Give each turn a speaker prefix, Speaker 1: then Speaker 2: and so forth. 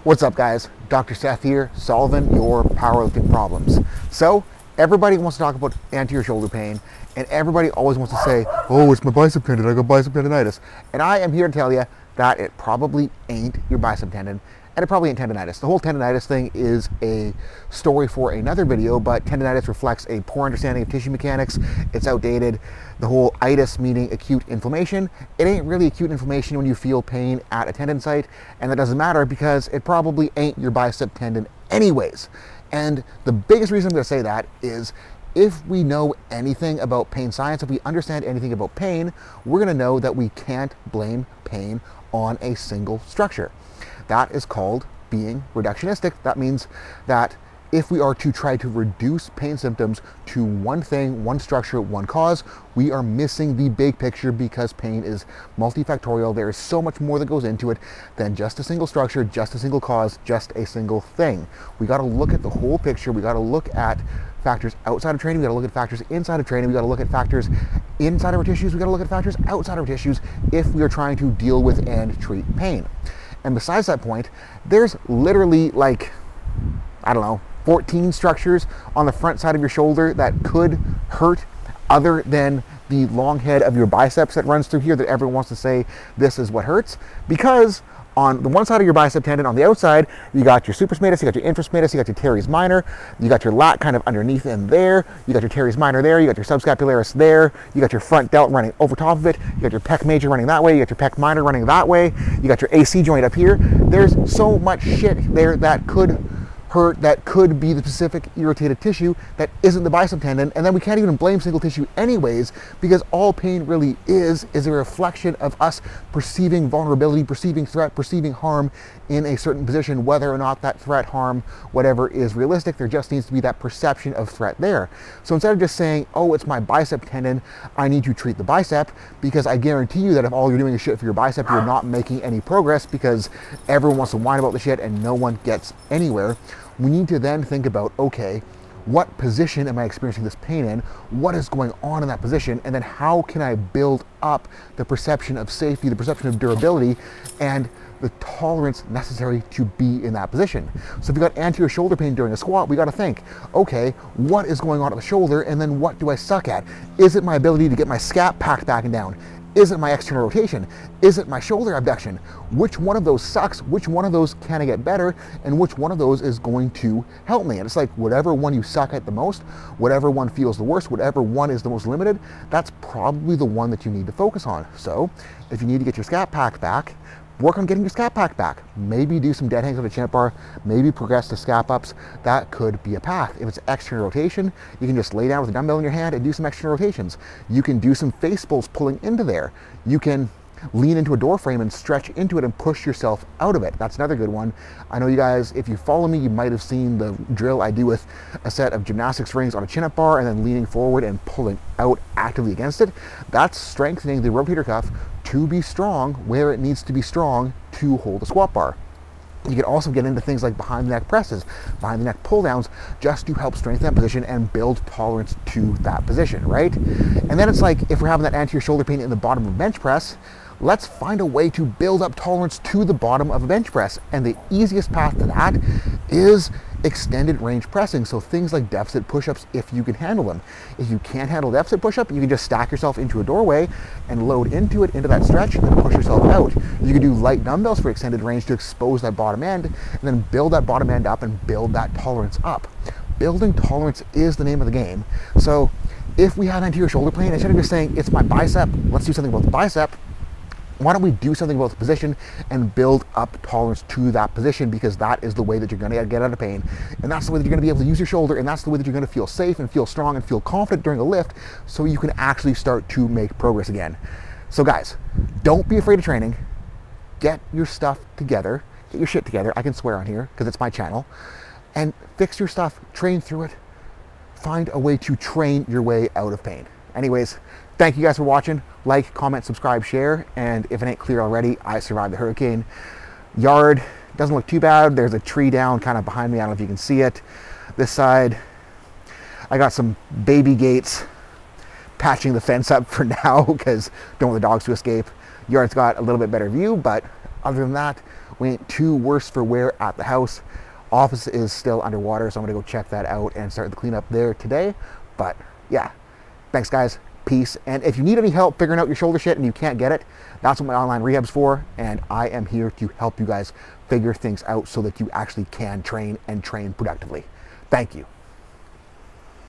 Speaker 1: What's up, guys? Dr. Seth here, solving your powerlifting problems. So, everybody wants to talk about anterior shoulder pain, and everybody always wants to say, oh, it's my bicep tendon, I got bicep tendonitis. And I am here to tell you that it probably ain't your bicep tendon, and it probably ain't tendonitis. The whole tendonitis thing is a story for another video, but tendonitis reflects a poor understanding of tissue mechanics. It's outdated. The whole itis meaning acute inflammation. It ain't really acute inflammation when you feel pain at a tendon site, and that doesn't matter because it probably ain't your bicep tendon anyways. And the biggest reason I'm going to say that is if we know anything about pain science, if we understand anything about pain, we're going to know that we can't blame pain on a single structure. That is called being reductionistic. That means that if we are to try to reduce pain symptoms to one thing, one structure, one cause, we are missing the big picture because pain is multifactorial. There is so much more that goes into it than just a single structure, just a single cause, just a single thing. We got to look at the whole picture. We got to look at factors outside of training. We got to look at factors inside of training. We got to look at factors inside of our tissues. We got to look at factors outside of our tissues if we are trying to deal with and treat pain. And besides that point, there's literally like, I don't know, 14 structures on the front side of your shoulder that could hurt other than the long head of your biceps that runs through here that everyone wants to say this is what hurts. Because on the one side of your bicep tendon, on the outside, you got your supraspinatus, you got your infraspinatus, you got your teres minor, you got your lat kind of underneath in there, you got your teres minor there, you got your subscapularis there, you got your front delt running over top of it, you got your pec major running that way, you got your pec minor running that way, you got your AC joint up here. There's so much shit there that could hurt, that could be the specific irritated tissue that isn't the bicep tendon, and then we can't even blame single tissue anyways, because all pain really is a reflection of us perceiving vulnerability, perceiving threat, perceiving harm in a certain position. Whether or not that threat, harm, whatever is realistic, there just needs to be that perception of threat there. So instead of just saying, oh, it's my bicep tendon, I need to treat the bicep, because I guarantee you that if all you're doing is shit for your bicep, you're not making any progress because everyone wants to whine about the shit and no one gets anywhere. We need to then think about, okay, what position am I experiencing this pain in? What is going on in that position? And then how can I build up the perception of safety, the perception of durability, and the tolerance necessary to be in that position? So if you've got anterior shoulder pain during a squat, we got to think, okay, what is going on at the shoulder, and then what do I suck at? Is it my ability to get my scap packed back and down? Is it my external rotation? Is it my shoulder abduction? Which one of those sucks? Which one of those can I get better? And which one of those is going to help me? And it's like whatever one you suck at the most, whatever one feels the worst, whatever one is the most limited, that's probably the one that you need to focus on. So if you need to get your scap packed back, work on getting your scap pack back. Maybe do some dead hangs on a chin bar, maybe progress to scap ups. That could be a path. If it's external rotation, you can just lay down with a dumbbell in your hand and do some external rotations. You can do some face pulls pulling into there. You can lean into a door frame and stretch into it and push yourself out of it. That's another good one. I know you guys, if you follow me, you might have seen the drill I do with a set of gymnastics rings on a chin-up bar and then leaning forward and pulling out actively against it. That's strengthening the rotator cuff to be strong where it needs to be strong to hold a squat bar. You can also get into things like behind the neck presses, behind the neck pull downs, just to help strengthen that position and build tolerance to that position, right? And then it's like, if we're having that anterior shoulder pain in the bottom of bench press, let's find a way to build up tolerance to the bottom of a bench press. And the easiest path to that is extended range pressing. So things like deficit push-ups, if you can handle them. If you can't handle deficit push-up, you can just stack yourself into a doorway and load into it, into that stretch, and then push yourself out. You can do light dumbbells for extended range to expose that bottom end, and then build that bottom end up and build that tolerance up. Building tolerance is the name of the game. So if we have anterior shoulder pain, instead of just saying, it's my bicep, let's do something about the bicep, why don't we do something about the position and build up tolerance to that position, because that is the way that you're going to get out of pain, and that's the way that you're going to be able to use your shoulder, and that's the way that you're going to feel safe and feel strong and feel confident during a lift, so you can actually start to make progress again. So guys, don't be afraid of training. Get your stuff together. Get your shit together. I can swear on here because it's my channel. And fix your stuff. Train through it. Find a way to train your way out of pain. Anyways, thank you guys for watching. Like, comment, subscribe, share, and if it ain't clear already, I survived the hurricane. Yard doesn't look too bad. There's a tree down kind of behind me. I don't know if you can see it. This side, I got some baby gates patching the fence up for now because don't want the dogs to escape. Yard's got a little bit better view, but other than that, we ain't too worse for wear at the house. Office is still underwater, so I'm gonna go check that out and start the cleanup there today. But yeah, thanks guys, peace. And if you need any help figuring out your shoulder shit and you can't get it, that's what my online rehab's for, and I am here to help you guys figure things out so that you actually can train and train productively. Thank you.